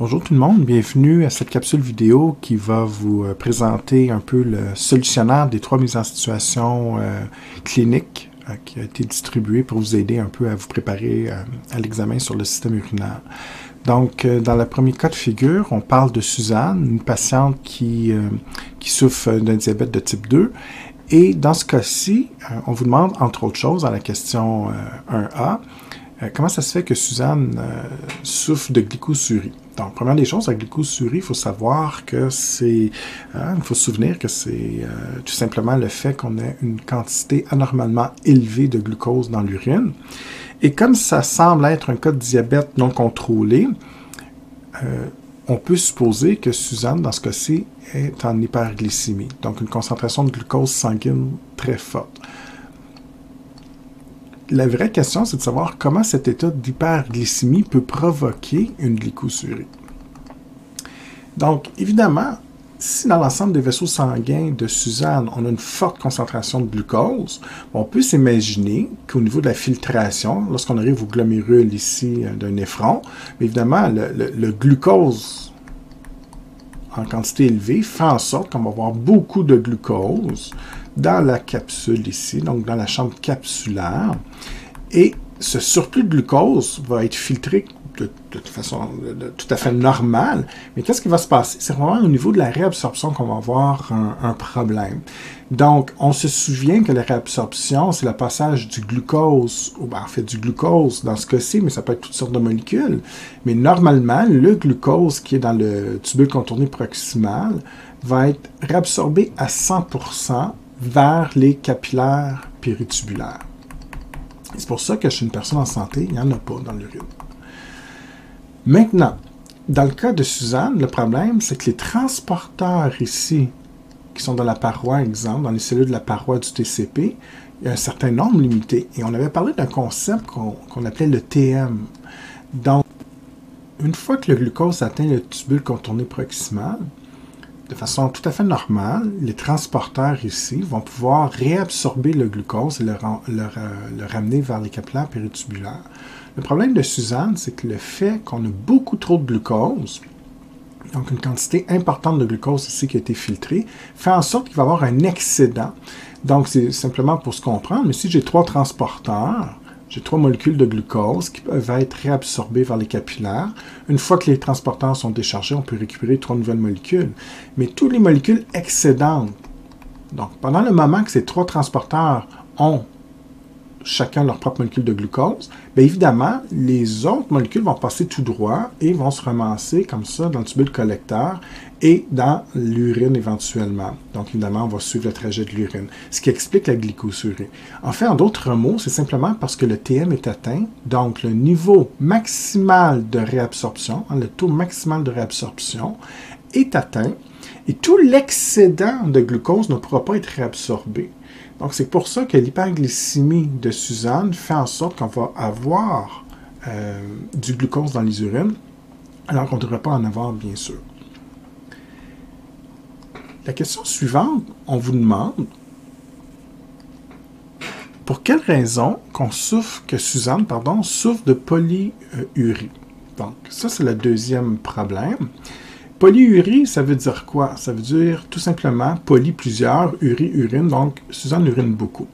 Bonjour tout le monde, bienvenue à cette capsule vidéo qui va vous présenter un peu le solutionnaire des 3 mises en situation cliniques qui a été distribué pour vous aider un peu à vous préparer à l'examen sur le système urinaire. Donc, dans le premier cas de figure, on parle de Suzanne, une patiente qui souffre d'un diabète de type 2. Et dans ce cas-ci, on vous demande, entre autres choses, dans la question 1A, comment ça se fait que Suzanne souffre de glycosurie? Donc, première des choses, la glycosurie, il faut savoir que c'est... il faut se souvenir que c'est tout simplement le fait qu'on ait une quantité anormalement élevée de glucose dans l'urine. Et comme ça semble être un cas de diabète non contrôlé, on peut supposer que Suzanne, dans ce cas-ci, est en hyperglycémie. Donc, une concentration de glucose sanguine très forte. La vraie question, c'est de savoir comment cet état d'hyperglycémie peut provoquer une glycosurie. Donc, évidemment, si dans l'ensemble des vaisseaux sanguins de Suzanne, on a une forte concentration de glucose, on peut s'imaginer qu'au niveau de la filtration, lorsqu'on arrive au glomérule ici d'un néphron, évidemment, le glucose en quantité élevée fait en sorte qu'on va avoir beaucoup de glucose dans la capsule ici, donc dans la chambre capsulaire. Et ce surplus de glucose va être filtré de façon tout à fait normale. Mais qu'est-ce qui va se passer? C'est vraiment au niveau de la réabsorption qu'on va avoir un problème. Donc, on se souvient que la réabsorption, c'est le passage du glucose, ou en fait du glucose dans ce cas-ci, mais ça peut être toutes sortes de molécules. Mais normalement, le glucose qui est dans le tubule contourné proximal va être réabsorbé à 100% vers les capillaires péritubulaires. C'est pour ça que chez une personne en santé, il n'y en a pas dans l'urine. Maintenant, dans le cas de Suzanne, le problème, c'est que les transporteurs ici, qui sont dans la paroi, exemple, dans les cellules de la paroi du TCP, il y a un certain nombre limité. Et on avait parlé d'un concept qu'on appelait le TM. Donc, une fois que le glucose atteint le tubule contourné proximal, de façon tout à fait normale, les transporteurs ici vont pouvoir réabsorber le glucose et le ramener vers les capillaires péritubulaires. Le problème de Suzanne, c'est que le fait qu'on a beaucoup trop de glucose, donc une quantité importante de glucose ici qui a été filtrée, fait en sorte qu'il va y avoir un excédent. Donc, c'est simplement pour se comprendre, mais si j'ai 3 transporteurs, j'ai 3 molécules de glucose qui peuvent être réabsorbées vers les capillaires. Une fois que les transporteurs sont déchargés, on peut récupérer 3 nouvelles molécules. Mais toutes les molécules excédentes, donc pendant le moment que ces 3 transporteurs ont chacun leur propre molécule de glucose, bien évidemment, les autres molécules vont passer tout droit et vont se ramasser comme ça dans le tubule collecteur et dans l'urine éventuellement. Donc évidemment, on va suivre le trajet de l'urine, ce qui explique la glycosurie. En fait, en d'autres mots, c'est simplement parce que le TM est atteint, donc le niveau maximal de réabsorption, le taux maximal de réabsorption est atteint et tout l'excédent de glucose ne pourra pas être réabsorbé. Donc, c'est pour ça que l'hyperglycémie de Suzanne fait en sorte qu'on va avoir du glucose dans les urines, alors qu'on ne devrait pas en avoir, bien sûr. La question suivante, on vous demande pour quelle raison que Suzanne souffre de polyurie. Donc, ça, c'est le deuxième problème. Polyurie, ça veut dire quoi? Ça veut dire tout simplement poly plusieurs, urie, urine, donc Suzanne urine beaucoup.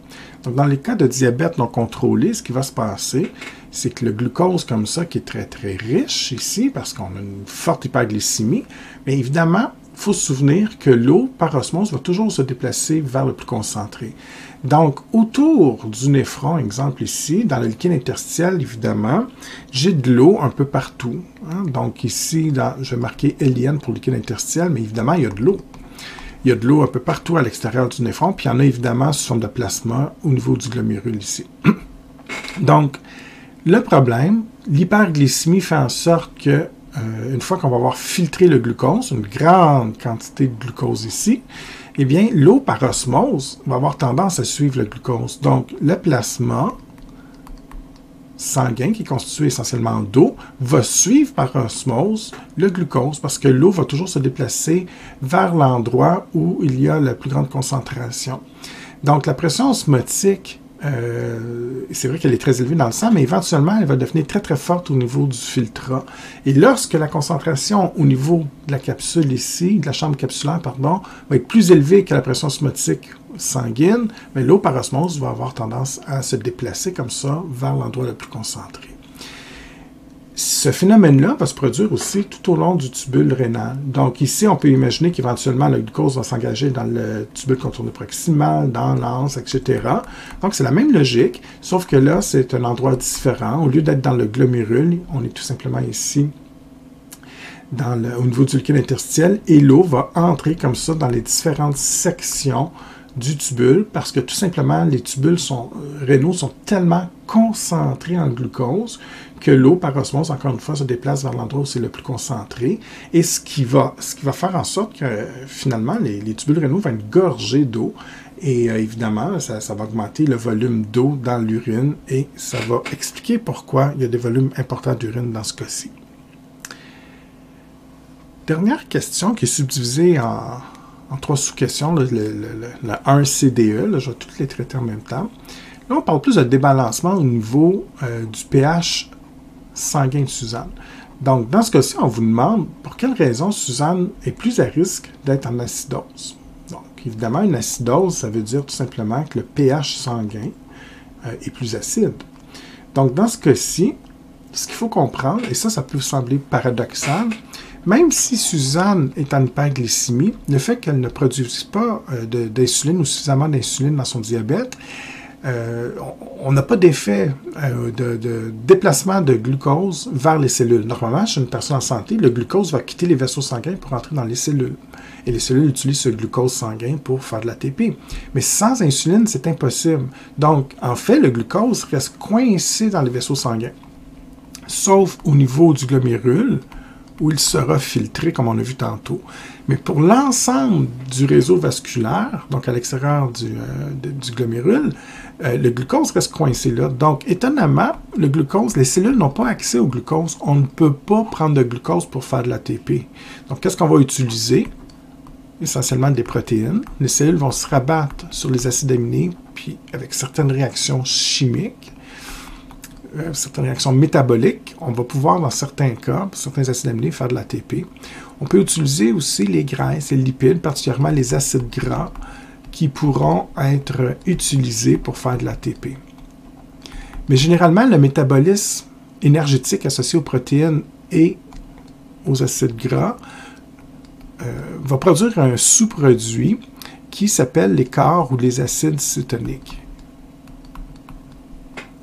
Donc dans les cas de diabète non contrôlé, ce qui va se passer, c'est que le glucose comme ça, qui est très très riche ici, parce qu'on a une forte hyperglycémie, mais évidemment, il faut se souvenir que l'eau, par osmose, va toujours se déplacer vers le plus concentré. Donc, autour du néphron, exemple ici, dans le liquide interstitiel, évidemment, j'ai de l'eau un peu partout. Donc ici, je vais marquer LIN pour le liquide interstitiel, mais évidemment, il y a de l'eau. Il y a de l'eau un peu partout à l'extérieur du néphron, puis il y en a évidemment sous forme de plasma au niveau du glomérule ici. Donc, le problème, l'hyperglycémie fait en sorte que une fois qu'on va avoir filtré le glucose, une grande quantité de glucose ici, eh bien, l'eau par osmose va avoir tendance à suivre le glucose. Donc, le plasma sanguin, qui est constitué essentiellement d'eau, va suivre par osmose le glucose parce que l'eau va toujours se déplacer vers l'endroit où il y a la plus grande concentration. Donc, la pression osmotique c'est vrai qu'elle est très élevée dans le sang, mais éventuellement, elle va devenir très très forte au niveau du filtrat. Et lorsque la concentration au niveau de la capsule ici, de la chambre capsulaire, pardon, va être plus élevée que la pression osmotique sanguine, mais l'eau par osmose va avoir tendance à se déplacer comme ça vers l'endroit le plus concentré. Ce phénomène-là va se produire aussi tout au long du tubule rénal. Donc ici, on peut imaginer qu'éventuellement, le glucose va s'engager dans le tubule contourné proximal, dans l'anse, etc. Donc c'est la même logique, sauf que là, c'est un endroit différent. Au lieu d'être dans le glomérule, on est tout simplement ici au niveau du liquide interstitiel, et l'eau va entrer comme ça dans les différentes sections du tubule, parce que tout simplement, les tubules rénaux sont tellement concentrés en glucose que l'eau, par osmose, encore une fois, se déplace vers l'endroit où c'est le plus concentré, et ce qui va faire en sorte que, finalement, les tubules rénaux vont être gorgés d'eau, et évidemment, ça va augmenter le volume d'eau dans l'urine, et ça va expliquer pourquoi il y a des volumes importants d'urine dans ce cas-ci. Dernière question qui est subdivisée en 3 sous-questions, le 1CDE, là, je vais toutes les traiter en même temps. Là, on parle plus de débalancement au niveau du pH sanguin de Suzanne. Donc, dans ce cas-ci, on vous demande pour quelle raison Suzanne est plus à risque d'être en acidose. Donc, évidemment, une acidose, ça veut dire tout simplement que le pH sanguin est plus acide. Donc, dans ce cas-ci, ce qu'il faut comprendre, et ça peut sembler paradoxal, même si Suzanne est en hyperglycémie, le fait qu'elle ne produise pas d'insuline ou suffisamment d'insuline dans son diabète, on n'a pas d'effet de déplacement de glucose vers les cellules. Normalement, chez une personne en santé, le glucose va quitter les vaisseaux sanguins pour entrer dans les cellules. Et les cellules utilisent ce glucose sanguin pour faire de l'ATP. Mais sans insuline, c'est impossible. Donc, en fait, le glucose reste coincé dans les vaisseaux sanguins. Sauf au niveau du glomérule, où il sera filtré, comme on a vu tantôt. Mais pour l'ensemble du réseau vasculaire, donc à l'extérieur du glomérule, le glucose reste coincé là. Donc, étonnamment, le glucose, les cellules n'ont pas accès au glucose. On ne peut pas prendre de glucose pour faire de l'ATP. Donc, qu'est-ce qu'on va utiliser? Essentiellement des protéines. Les cellules vont se rabattre sur les acides aminés, puis avec certaines réactions chimiques, certaines réactions métaboliques, on va pouvoir, dans certains cas, pour certains acides aminés, faire de l'ATP. On peut utiliser aussi les graisses et les lipides, particulièrement les acides gras, qui pourront être utilisés pour faire de l'ATP. Mais généralement, le métabolisme énergétique associé aux protéines et aux acides gras va produire un sous-produit qui s'appelle les corps ou les acides cétoniques.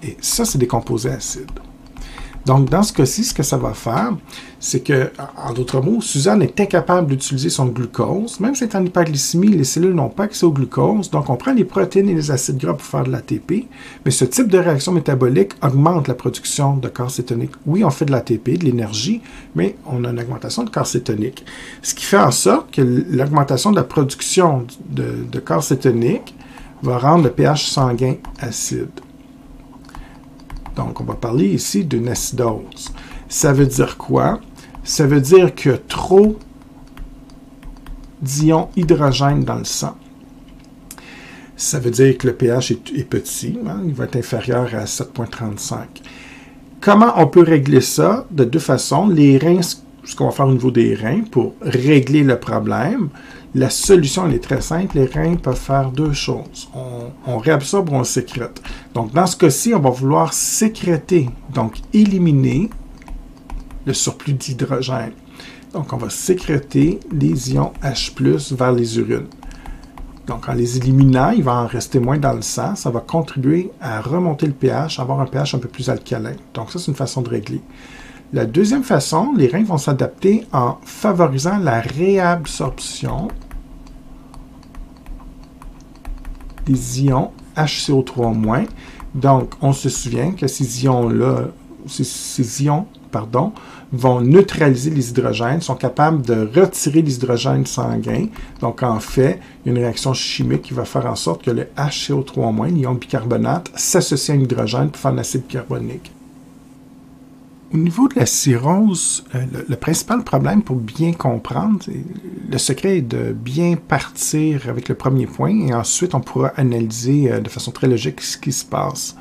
Et ça, c'est des composés acides. Donc, dans ce cas-ci, ce que ça va faire, c'est que, en d'autres mots, Suzanne est incapable d'utiliser son glucose. Même si elle est en hyperglycémie, les cellules n'ont pas accès au glucose. Donc, on prend les protéines et les acides gras pour faire de l'ATP. Mais ce type de réaction métabolique augmente la production de corps cétoniques. Oui, on fait de l'ATP, de l'énergie, mais on a une augmentation de corps cétoniques. Ce qui fait en sorte que l'augmentation de la production de corps cétoniques va rendre le pH sanguin acide. Donc, on va parler ici d'une acidose. Ça veut dire quoi? Ça veut dire qu'il y a trop d'ions hydrogène dans le sang. Ça veut dire que le pH est petit, hein? Il va être inférieur à 7,35. Comment on peut régler ça? De 2 façons. Les reins, ce qu'on va faire au niveau des reins pour régler le problème. La solution, elle est très simple. Les reins peuvent faire 2 choses. On réabsorbe ou on sécrète. Donc, dans ce cas-ci, on va vouloir sécréter, donc éliminer le surplus d'hydrogène. Donc, on va sécréter les ions H+, vers les urines. Donc, en les éliminant, il va en rester moins dans le sang. Ça va contribuer à remonter le pH, avoir un pH un peu plus alcalin. Donc, ça, c'est une façon de régler. La deuxième façon, les reins vont s'adapter en favorisant la réabsorption des ions HCO3-. Donc, on se souvient que ces ions vont neutraliser les hydrogènes, sont capables de retirer les hydrogènes sanguins. Donc, en fait, il y a une réaction chimique qui va faire en sorte que le HCO3-, l'ion bicarbonate, s'associe à un hydrogène pour faire un acide carbonique. Au niveau de la cirrhose, le principal problème pour bien comprendre, le secret est de bien partir avec le premier point et ensuite on pourra analyser de façon très logique ce qui se passe.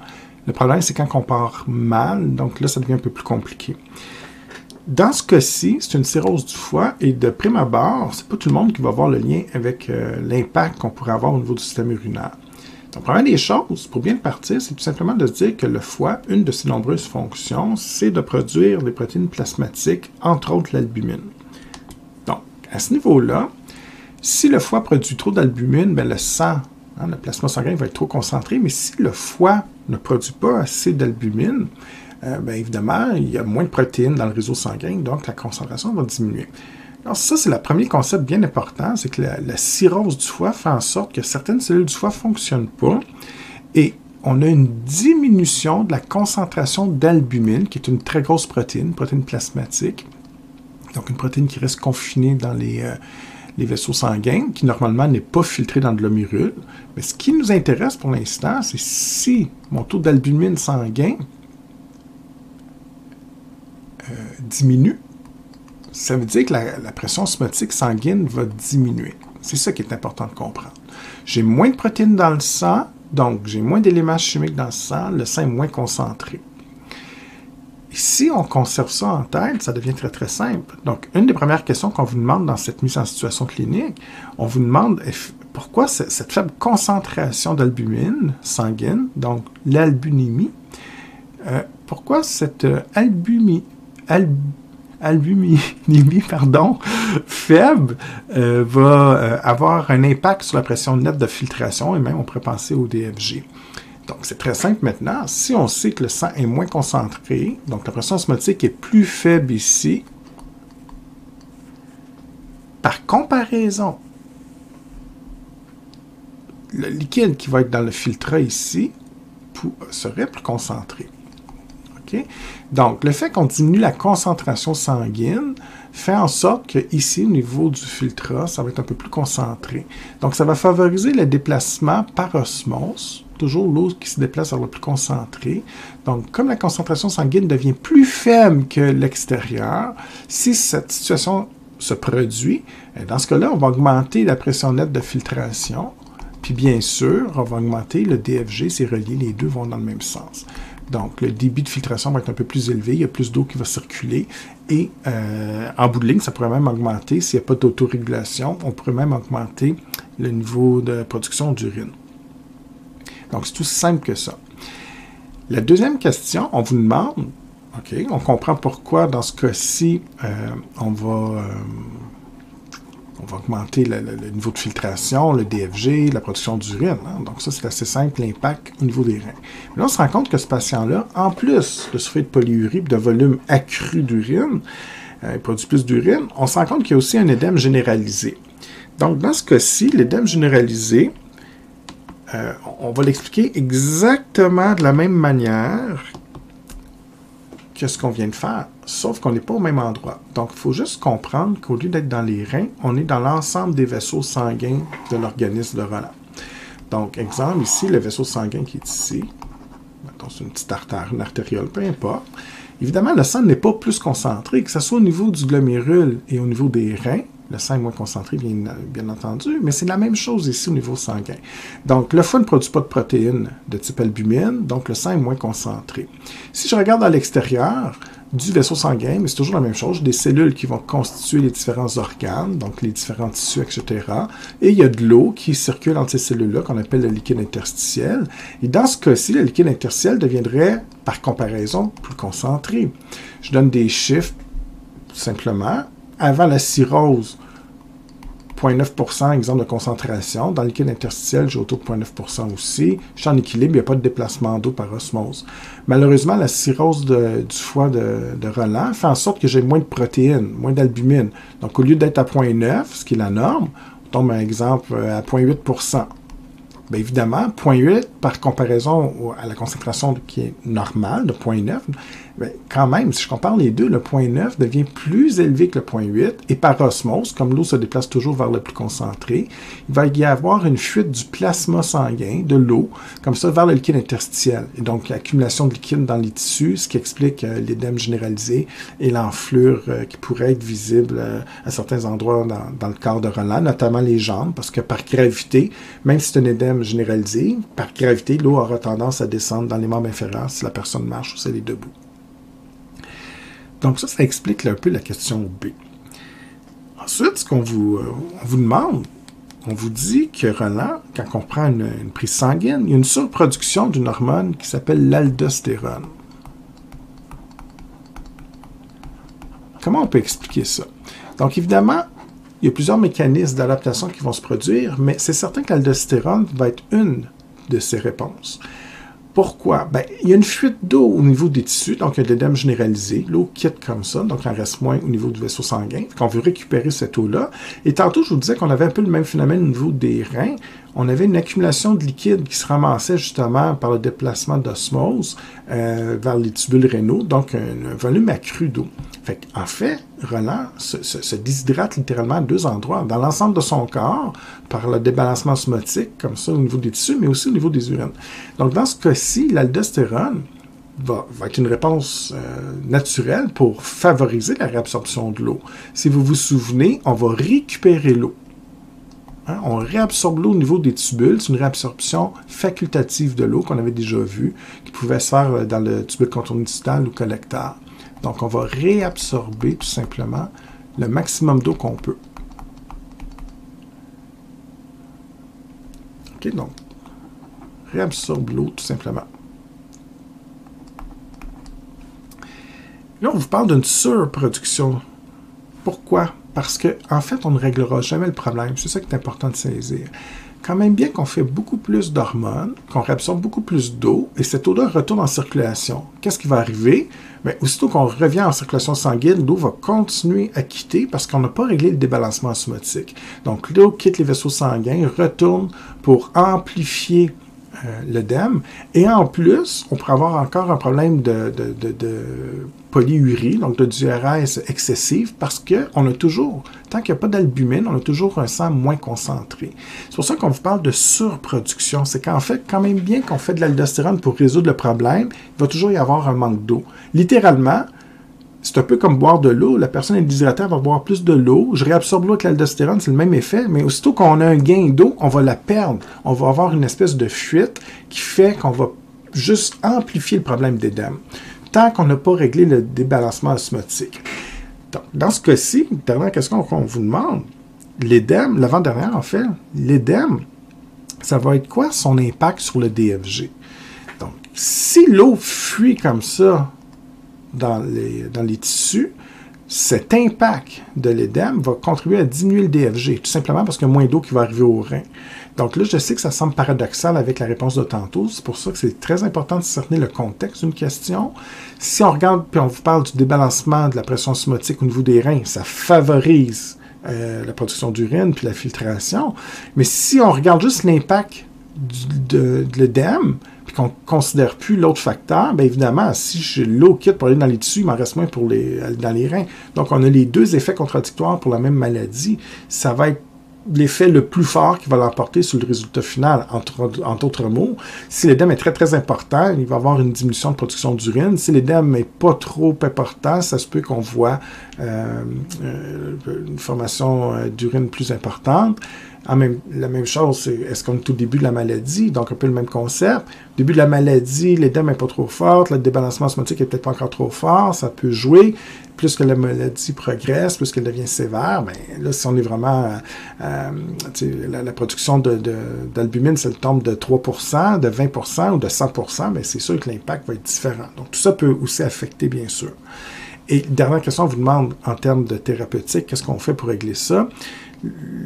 Le problème, c'est quand on part mal, donc là, ça devient un peu plus compliqué. Dans ce cas-ci, c'est une cirrhose du foie et de prime abord, c'est pas tout le monde qui va voir le lien avec l'impact qu'on pourrait avoir au niveau du système urinaire. Donc, première des choses, pour bien partir, c'est tout simplement de se dire que le foie, une de ses nombreuses fonctions, c'est de produire des protéines plasmatiques, entre autres l'albumine. Donc, à ce niveau-là, si le foie produit trop d'albumine, le sang, le plasma sanguin va être trop concentré, mais si le foie ne produit pas assez d'albumine, évidemment, il y a moins de protéines dans le réseau sanguin, donc la concentration va diminuer. Alors ça, c'est le premier concept bien important, c'est que la cirrhose du foie fait en sorte que certaines cellules du foie ne fonctionnent pas et on a une diminution de la concentration d'albumine, qui est une très grosse protéine plasmatique, donc une protéine qui reste confinée dans les vaisseaux sanguins, qui normalement n'est pas filtrée dans le glomérule. Mais ce qui nous intéresse pour l'instant, c'est si mon taux d'albumine sanguin diminue, ça veut dire que la pression osmotique sanguine va diminuer. C'est ça qui est important de comprendre. J'ai moins de protéines dans le sang, donc j'ai moins d'éléments chimiques dans le sang, le sang est moins concentré. Et si on conserve ça en tête, ça devient très très simple. Donc, une des premières questions qu'on vous demande dans cette mise en situation clinique, on vous demande pourquoi cette faible concentration d'albumine sanguine, donc l'albuminémie, pourquoi cette albuminémie faible va avoir un impact sur la pression nette de filtration et même on pourrait penser au DFG. Donc c'est très simple maintenant. Si on sait que le sang est moins concentré, donc la pression osmotique est plus faible ici, par comparaison, le liquide qui va être dans le filtrat ici serait plus concentré. Okay? Donc, le fait qu'on diminue la concentration sanguine fait en sorte qu'ici, au niveau du filtrat, ça va être un peu plus concentré. Donc, ça va favoriser le déplacement par osmose, toujours l'eau qui se déplace vers le plus concentré. Donc, comme la concentration sanguine devient plus faible que l'extérieur, si cette situation se produit, dans ce cas-là, on va augmenter la pression nette de filtration, puis bien sûr, on va augmenter le DFG, c'est relié, les deux vont dans le même sens. Donc, le débit de filtration va être un peu plus élevé, il y a plus d'eau qui va circuler et en bout de ligne, ça pourrait même augmenter, s'il n'y a pas d'autorégulation, on pourrait même augmenter le niveau de production d'urine. Donc, c'est aussi simple que ça. La deuxième question, on vous demande, OK, on comprend pourquoi dans ce cas-ci, on va augmenter le niveau de filtration, le DFG, la production d'urine. Hein? Donc ça, c'est assez simple, l'impact au niveau des reins. Mais là, on se rend compte que ce patient-là, en plus de souffrir de polyurie, de volume accru d'urine, il produit plus d'urine, on se rend compte qu'il y a aussi un édème généralisé. Donc, dans ce cas-ci, l'édème généralisé, on va l'expliquer exactement de la même manière que ce qu'on vient de faire, sauf qu'on n'est pas au même endroit. Donc, il faut juste comprendre qu'au lieu d'être dans les reins, on est dans l'ensemble des vaisseaux sanguins de l'organisme de Roland. Donc, exemple, ici, le vaisseau sanguin qui est ici, mettons, c'est une petite artère, une artériole, peu importe. Évidemment, le sang n'est pas plus concentré, que ce soit au niveau du glomérule et au niveau des reins. Le sang est moins concentré, bien entendu, mais c'est la même chose ici au niveau sanguin. Donc, le foie ne produit pas de protéines de type albumine, donc le sang est moins concentré. Si je regarde à l'extérieur du vaisseau sanguin, mais c'est toujours la même chose, des cellules qui vont constituer les différents organes, donc les différents tissus, etc. Et il y a de l'eau qui circule entre ces cellules-là, qu'on appelle le liquide interstitiel. Et dans ce cas-ci, le liquide interstitiel deviendrait, par comparaison, plus concentré. Je donne des chiffres, tout simplement. Avant la cirrhose, 0,9% exemple de concentration. Dans le liquide interstitiel, j'ai autour de 0,9% aussi. Je suis en équilibre, il n'y a pas de déplacement d'eau par osmose. Malheureusement, la cirrhose du foie de Roland fait en sorte que j'ai moins de protéines, moins d'albumine. Donc, au lieu d'être à 0,9, ce qui est la norme, on tombe, par exemple, à 0,8%. Bien évidemment, 0,8 par comparaison à la concentration qui est normale de 0,9, bien, quand même, si je compare les deux, le point 9 devient plus élevé que le point 8, et par osmose, comme l'eau se déplace toujours vers le plus concentré, il va y avoir une fuite du plasma sanguin, de l'eau, comme ça, vers le liquide interstitiel. Et donc, l'accumulation de liquide dans les tissus, ce qui explique l'édème généralisé et l'enflure qui pourrait être visible à certains endroits dans le corps de Roland, notamment les jambes, parce que par gravité, même si c'est un édème généralisé, par gravité, l'eau aura tendance à descendre dans les membres inférieurs si la personne marche ou si elle est debout. Donc ça explique un peu la question B. Ensuite, ce qu'on vous demande, on vous dit que Roland, quand on prend une prise sanguine, il y a une surproduction d'une hormone qui s'appelle l'aldostérone. Comment on peut expliquer ça? Donc évidemment, il y a plusieurs mécanismes d'adaptation qui vont se produire, mais c'est certain que l'aldostérone va être une de ces réponses. Pourquoi? Ben, il y a une fuite d'eau au niveau des tissus, donc il y a de l'édème généralisé. L'eau quitte comme ça, donc il en reste moins au niveau du vaisseau sanguin. On veut récupérer cette eau-là. Et tantôt, je vous disais qu'on avait un peu le même phénomène au niveau des reins. On avait une accumulation de liquide qui se ramassait justement par le déplacement d'osmose vers les tubules rénaux, donc un volume accru d'eau. En fait, Roland se déshydrate littéralement à deux endroits, dans l'ensemble de son corps, par le débalancement osmotique, comme ça, au niveau des tissus, mais aussi au niveau des urines. Donc, dans ce cas-ci, l'aldostérone va être une réponse naturelle pour favoriser la réabsorption de l'eau. Si vous vous souvenez, on va récupérer l'eau. Hein? On réabsorbe l'eau au niveau des tubules. C'est une réabsorption facultative de l'eau qu'on avait déjà vue, qui pouvait se faire dans le tubule contourné distal ou collecteur. Donc, on va réabsorber tout simplement le maximum d'eau qu'on peut. OK, donc, réabsorbe l'eau tout simplement. Là, on vous parle d'une surproduction. Pourquoi? Parce qu'en fait, on ne réglera jamais le problème. C'est ça qui est important de saisir. Quand même bien qu'on fait beaucoup plus d'hormones, qu'on réabsorbe beaucoup plus d'eau, et cette eau-là retourne en circulation. Qu'est-ce qui va arriver? Bien, aussitôt qu'on revient en circulation sanguine, l'eau va continuer à quitter parce qu'on n'a pas réglé le débalancement osmotique. Donc, l'eau quitte les vaisseaux sanguins, retourne pour amplifier l'œdème. Et en plus, on pourrait avoir encore un problème de polyurie, donc de diurèse excessive, parce qu'on a toujours, tant qu'il n'y a pas d'albumine, on a toujours un sang moins concentré. C'est pour ça qu'on vous parle de surproduction. C'est qu'en fait, quand même bien qu'on fait de l'aldostérone pour résoudre le problème, il va toujours y avoir un manque d'eau. Littéralement, c'est un peu comme boire de l'eau. La personne est déshydratée, elle va boire plus de l'eau. Je réabsorbe l'eau avec l'aldostérone, c'est le même effet, mais aussitôt qu'on a un gain d'eau, on va la perdre. On va avoir une espèce de fuite qui fait qu'on va juste amplifier le problème d'édème, tant qu'on n'a pas réglé le débalancement osmotique. Donc, dans ce cas-ci, dernière question qu'on vous demande, l'édème, l'avant-dernière en fait, l'édème, ça va être quoi son impact sur le DFG? Donc, si l'eau fuit comme ça dans les tissus, cet impact de l'édème va contribuer à diminuer le DFG, tout simplement parce qu'il y a moins d'eau qui va arriver au rein. Donc là, je sais que ça semble paradoxal avec la réponse de tantôt. C'est pour ça que c'est très important de cerner le contexte d'une question. Si on regarde, puis on vous parle du débalancement de la pression osmotique au niveau des reins, ça favorise la production d'urine puis la filtration. Mais si on regarde juste l'impact de l'œdème, puis qu'on ne considère plus l'autre facteur, bien évidemment, si j'ai l'eau quitte pour aller dans les tissus, il m'en reste moins dans les reins. Donc, on a les deux effets contradictoires pour la même maladie. Ça va être l'effet le plus fort qui va l'emporter sur le résultat final. Entre autres mots, si l'édème est très, très important, il va y avoir une diminution de production d'urine. Si l'édème n'est pas trop important, ça se peut qu'on voit une formation d'urine plus importante. La même chose, est-ce qu'on est au début de la maladie? Donc, un peu le même concept. Au début de la maladie, l'édème n'est pas trop forte, le débalancement osmotique n'est peut-être pas encore trop fort, ça peut jouer. Plus que la maladie progresse, plus qu'elle devient sévère, bien là, si on est vraiment... la production d'albumine, si elle tombe de 3%, de 20% ou de 100%, bien c'est sûr que l'impact va être différent. Donc, tout ça peut aussi affecter, bien sûr. Et dernière question, on vous demande, en termes de thérapeutique, qu'est-ce qu'on fait pour régler ça?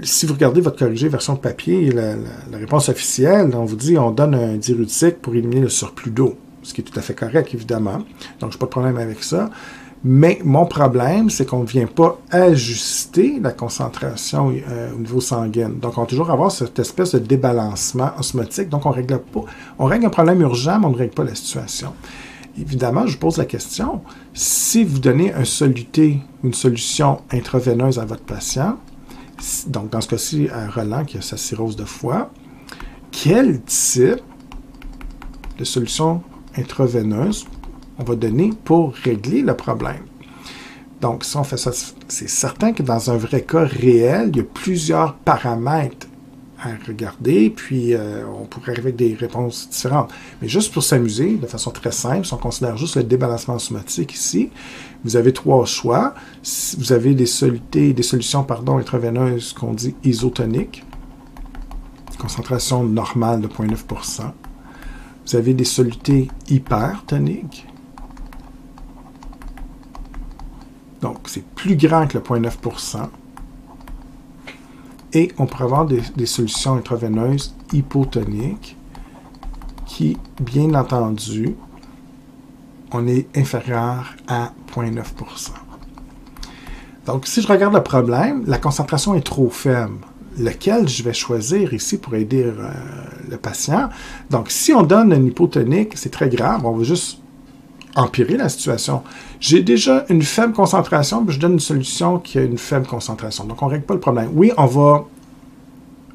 Si vous regardez votre corrigé version papier, la réponse officielle, on vous dit on donne un diurétique pour éliminer le surplus d'eau, ce qui est tout à fait correct, évidemment. Donc, je n'ai pas de problème avec ça. Mais mon problème, c'est qu'on ne vient pas ajuster la concentration au niveau sanguin. Donc, on va toujours avoir cette espèce de débalancement osmotique. Donc, on règle un problème urgent, mais on ne règle pas la situation. évidemment, je pose la question, si vous donnez un soluté, une solution intraveineuse à votre patient, donc dans ce cas-ci, à Roland qui a sa cirrhose de foie, quel type de solution intraveineuse on va donner pour régler le problème? Donc, si on fait ça, c'est certain que dans un vrai cas réel, il y a plusieurs paramètres à regarder, puis on pourrait arriver avec des réponses différentes. Mais juste pour s'amuser, de façon très simple, si on considère juste le débalancement somatique ici, vous avez 3 choix. Vous avez des solutions intraveineuses qu'on dit isotoniques, concentration normale de 0,9%. Vous avez des solutés hypertoniques. Donc, c'est plus grand que le 0,9%. Et on pourrait avoir des solutions intraveineuses hypotoniques qui, bien entendu, on est inférieur à 0,9%. Donc, si je regarde le problème, la concentration est trop faible. Lequel je vais choisir ici pour aider le patient? Donc, si on donne un hypotonique, c'est très grave, on va juste empirer la situation. J'ai déjà une faible concentration, puis je donne une solution qui a une faible concentration. Donc, on ne règle pas le problème. Oui, on va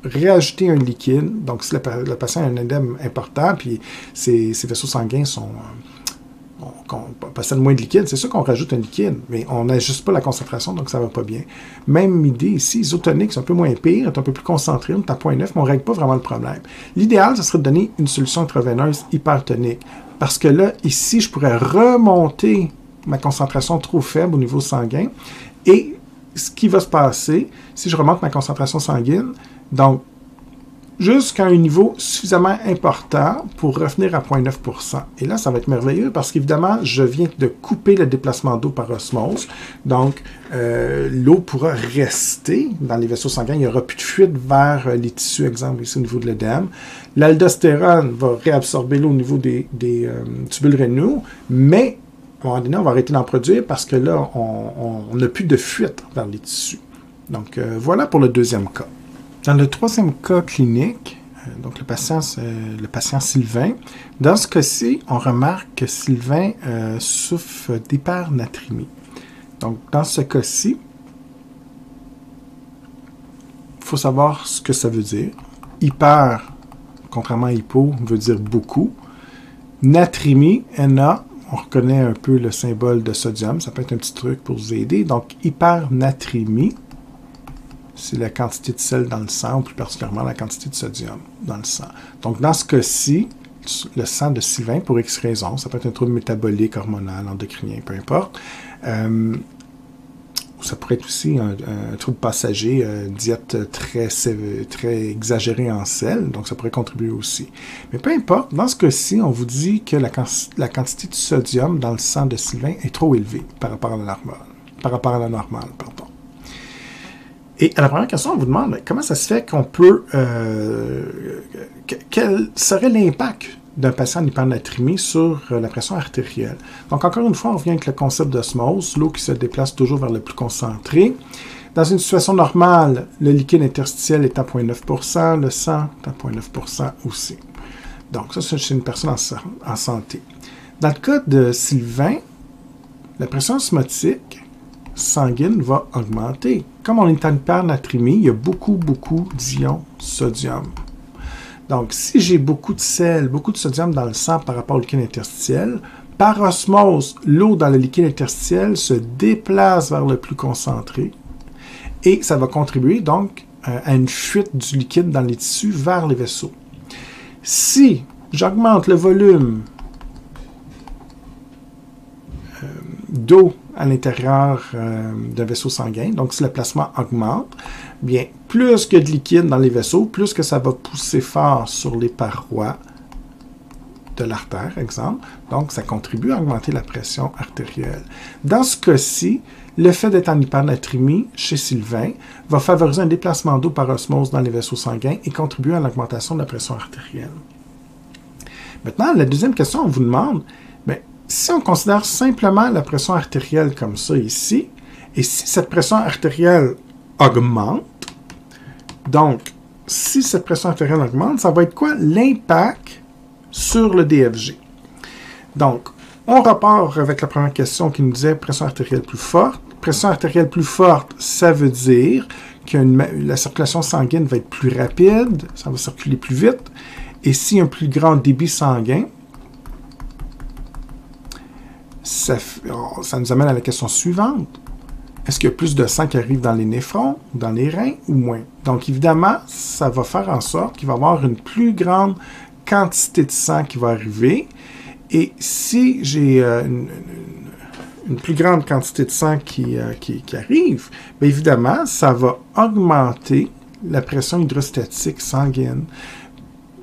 réajouter un liquide. Donc, si le patient a un œdème important, puis ses vaisseaux sanguins possèdent moins de liquide, c'est sûr qu'on rajoute un liquide, mais on n'ajuste pas la concentration, donc ça ne va pas bien. Même idée ici, isotonique, c'est un peu moins pire, est un peu plus concentré, on est à 0,9, mais on ne règle pas vraiment le problème. L'idéal, ce serait de donner une solution intraveineuse hypertonique. Parce que là, ici, je pourrais remonter ma concentration trop faible au niveau sanguin. Et ce qui va se passer, si je remonte ma concentration sanguine, donc jusqu'à un niveau suffisamment important pour revenir à 0,9%. Et là, ça va être merveilleux parce qu'évidemment, je viens de couper le déplacement d'eau par osmose. Donc, l'eau pourra rester dans les vaisseaux sanguins. Il n'y aura plus de fuite vers les tissus, exemple ici au niveau de l'œdème. L'aldostérone va réabsorber l'eau au niveau des tubules rénaux, mais à un moment donné, on va arrêter d'en produire parce que là, on n'a plus de fuite vers les tissus. Donc, voilà pour le deuxième cas. Dans le troisième cas clinique, donc le patient Sylvain, dans ce cas-ci, on remarque que Sylvain souffre d'hypernatrémie. Donc, dans ce cas-ci, il faut savoir ce que ça veut dire. Hyper, contrairement à hypo, veut dire beaucoup. Natrémie, Na, on reconnaît un peu le symbole de sodium. Ça peut être un petit truc pour vous aider. Donc, hypernatrémie, c'est la quantité de sel dans le sang, ou plus particulièrement la quantité de sodium dans le sang. Donc, dans ce cas-ci, le sang de Sylvain, pour X raisons, ça peut être un trouble métabolique, hormonal, endocrinien, peu importe. Ça pourrait être aussi un trouble passager, diète très exagérée en sel, donc ça pourrait contribuer aussi. Mais peu importe, dans ce cas-ci, on vous dit que la quantité de sodium dans le sang de Sylvain est trop élevée par rapport à la normale. Et à la première question, on vous demande comment ça se fait qu'on peut... quel serait l'impact d'un patient en hypernatrémie sur la pression artérielle? Donc, encore une fois, on revient avec le concept d'osmose, l'eau qui se déplace toujours vers le plus concentré. Dans une situation normale, le liquide interstitiel est à 0,9%, le sang est à 0,9% aussi. Donc, ça, c'est chez une personne en santé. Dans le cas de Sylvain, la pression osmotique sanguine va augmenter. Comme on est en hypernatrémie, il y a beaucoup d'ions sodium. Donc, si j'ai beaucoup de sel, beaucoup de sodium dans le sang par rapport au liquide interstitiel, par osmose, l'eau dans le liquide interstitiel se déplace vers le plus concentré et ça va contribuer donc à une fuite du liquide dans les tissus vers les vaisseaux. Si j'augmente le volume d'eau à l'intérieur d'un vaisseau sanguin, donc si le plasma augmente, bien, plus que de liquide dans les vaisseaux, plus que ça va pousser fort sur les parois de l'artère, exemple, donc ça contribue à augmenter la pression artérielle. Dans ce cas-ci, le fait d'être en hypernatrémie chez Sylvain va favoriser un déplacement d'eau par osmose dans les vaisseaux sanguins et contribuer à l'augmentation de la pression artérielle. Maintenant, la deuxième question, on vous demande, bien, si on considère simplement la pression artérielle comme ça ici, et si cette pression artérielle augmente, donc, si cette pression artérielle augmente, ça va être quoi l'impact sur le DFG? Donc, On repart avec la première question qui nous disait pression artérielle plus forte. Pression artérielle plus forte, ça veut dire que la circulation sanguine va être plus rapide, ça va circuler plus vite. Et s'il y a un plus grand débit sanguin, ça nous amène à la question suivante. Est-ce qu'il y a plus de sang qui arrive dans les néphrons, dans les reins ou moins? Donc, évidemment, ça va faire en sorte qu'il va y avoir une plus grande quantité de sang qui va arriver. Et si j'ai une plus grande quantité de sang qui arrive, bien évidemment, ça va augmenter la pression hydrostatique sanguine.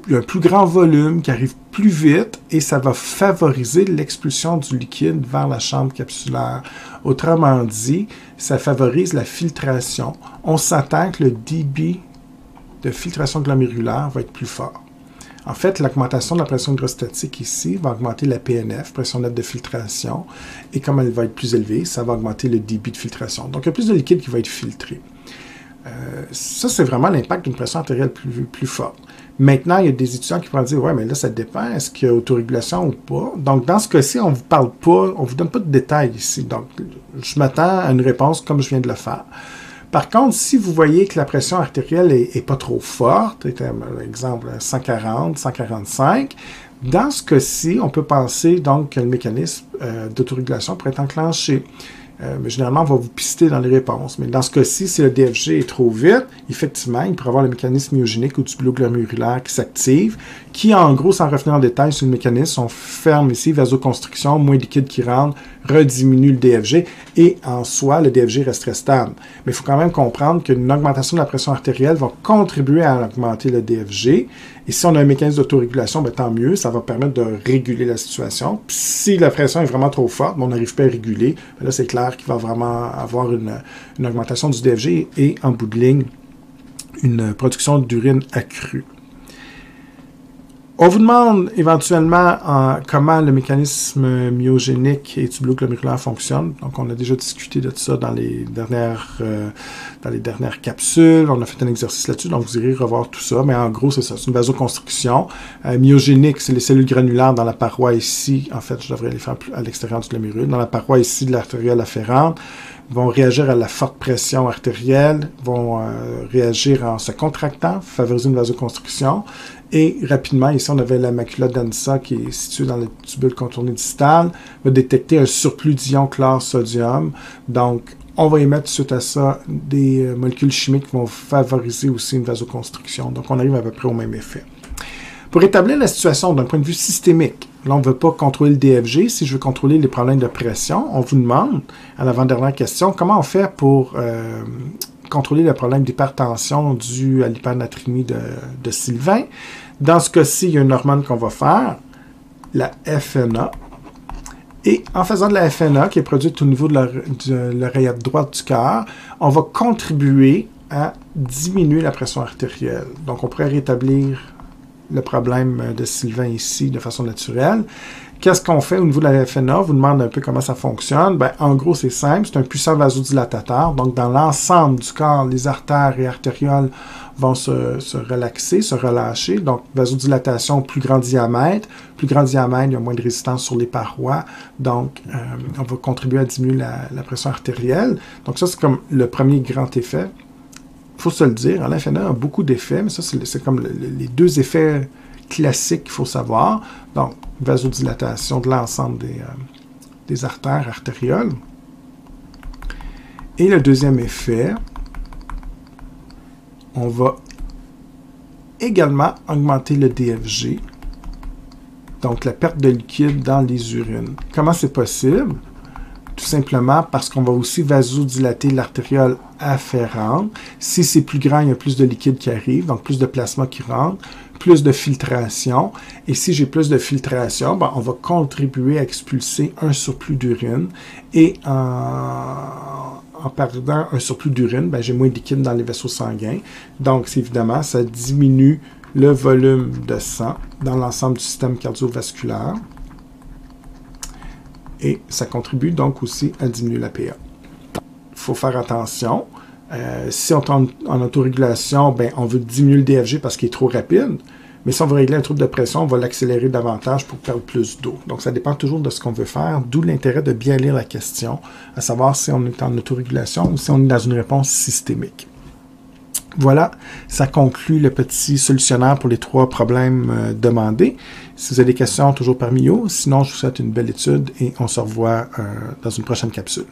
Il y a un plus grand volume qui arrive plus vite et ça va favoriser l'expulsion du liquide vers la chambre capsulaire. Autrement dit, ça favorise la filtration. On s'attend que le débit de filtration glomérulaire va être plus fort. En fait, l'augmentation de la pression hydrostatique ici va augmenter la PNF, pression nette de filtration, et comme elle va être plus élevée, ça va augmenter le débit de filtration. Donc, il y a plus de liquide qui va être filtré. Ça, c'est vraiment l'impact d'une pression artérielle plus forte. Maintenant, il y a des étudiants qui pourraient dire « Ouais, mais là, ça dépend. Est-ce qu'il y a autorégulation ou pas? » Donc, dans ce cas-ci, on ne vous parle pas, on ne vous donne pas de détails ici. Donc, je m'attends à une réponse comme je viens de le faire. Par contre, si vous voyez que la pression artérielle n'est pas trop forte, par exemple 140, 145, dans ce cas-ci, on peut penser donc que le mécanisme d'autorégulation pourrait être enclenché. Mais généralement, on va vous pister dans les réponses. Mais dans ce cas-ci, si le DFG est trop vite, effectivement, il pourrait avoir le mécanisme myogénique ou tubulo-glomérulaire qui s'active, qui, en gros, sans revenir en détail sur le mécanisme, on ferme ici, vasoconstriction, moins de liquide qui rentre, rediminue le DFG, et en soi, le DFG resterait stable. Mais il faut quand même comprendre qu'une augmentation de la pression artérielle va contribuer à augmenter le DFG, et si on a un mécanisme d'autorégulation, ben, tant mieux, ça va permettre de réguler la situation. Puis si la pression est vraiment trop forte, on n'arrive pas à réguler, ben là, c'est clair qu'il va vraiment avoir une augmentation du DFG et, en bout de ligne, une production d'urine accrue. On vous demande éventuellement comment le mécanisme myogénique et tubulo-glomérulaire fonctionne. Donc, on a déjà discuté de ça dans les dernières capsules. On a fait un exercice là-dessus, donc vous irez revoir tout ça. Mais en gros, c'est ça, c'est une vasoconstriction. Myogénique, c'est les cellules granulaires dans la paroi ici. En fait, je devrais les faire à l'extérieur du glomérule. Dans la paroi ici de l'artériole afférente, vont réagir à la forte pression artérielle, vont réagir en se contractant, favoriser une vasoconstriction. Et rapidement, ici, on avait la macula densa qui est située dans le tubule contourné distal, va détecter un surplus d'ion chlore-sodium. Donc, on va émettre suite à ça des molécules chimiques qui vont favoriser aussi une vasoconstriction. Donc, on arrive à peu près au même effet. Pour établir la situation d'un point de vue systémique, là, on ne veut pas contrôler le DFG. Si je veux contrôler les problèmes de pression, on vous demande, à l'avant-dernière question, comment on fait pour contrôler le problème d'hypertension dû à l'hypernatrémie de Sylvain. Dans ce cas-ci, il y a une hormone qu'on va faire, la FNA. Et en faisant de la FNA, qui est produite au niveau de l'oreillette droite du cœur, on va contribuer à diminuer la pression artérielle. Donc, on pourrait rétablir le problème de Sylvain ici de façon naturelle. Qu'est-ce qu'on fait au niveau de la FNA? On vous demande un peu comment ça fonctionne. Ben, en gros, c'est simple. C'est un puissant vasodilatateur. Donc, dans l'ensemble du corps, les artères et artérioles vont se relaxer, se relâcher. Donc, vasodilatation, plus grand diamètre. Plus grand diamètre, il y a moins de résistance sur les parois. Donc, on va contribuer à diminuer la pression artérielle. Donc, ça, c'est comme le premier grand effet. Il faut se le dire, la FNA a beaucoup d'effets, mais ça, c'est comme les deux effets classiques qu'il faut savoir. Donc, vasodilatation de l'ensemble des artères artérioles. Et le deuxième effet, on va également augmenter le DFG, donc la perte de liquide dans les urines. Comment c'est possible? Tout simplement parce qu'on va aussi vasodilater l'artériole afférente. Si c'est plus grand, il y a plus de liquide qui arrive, donc plus de plasma qui rentre, plus de filtration. Et si j'ai plus de filtration, ben, on va contribuer à expulser un surplus d'urine. Et en perdant un surplus d'urine, ben, j'ai moins de liquide dans les vaisseaux sanguins. Donc, évidemment, ça diminue le volume de sang dans l'ensemble du système cardiovasculaire. Et ça contribue donc aussi à diminuer la PA. Il faut faire attention. Si on est en autorégulation, ben, on veut diminuer le DFG parce qu'il est trop rapide. Mais si on veut régler un trouble de pression, on va l'accélérer davantage pour perdre plus d'eau. Donc, ça dépend toujours de ce qu'on veut faire, d'où l'intérêt de bien lire la question, à savoir si on est en autorégulation ou si on est dans une réponse systémique. Voilà, ça conclut le petit solutionnaire pour les 3 problèmes demandés. Si vous avez des questions, toujours parmi vous. Sinon, je vous souhaite une belle étude et on se revoit dans une prochaine capsule.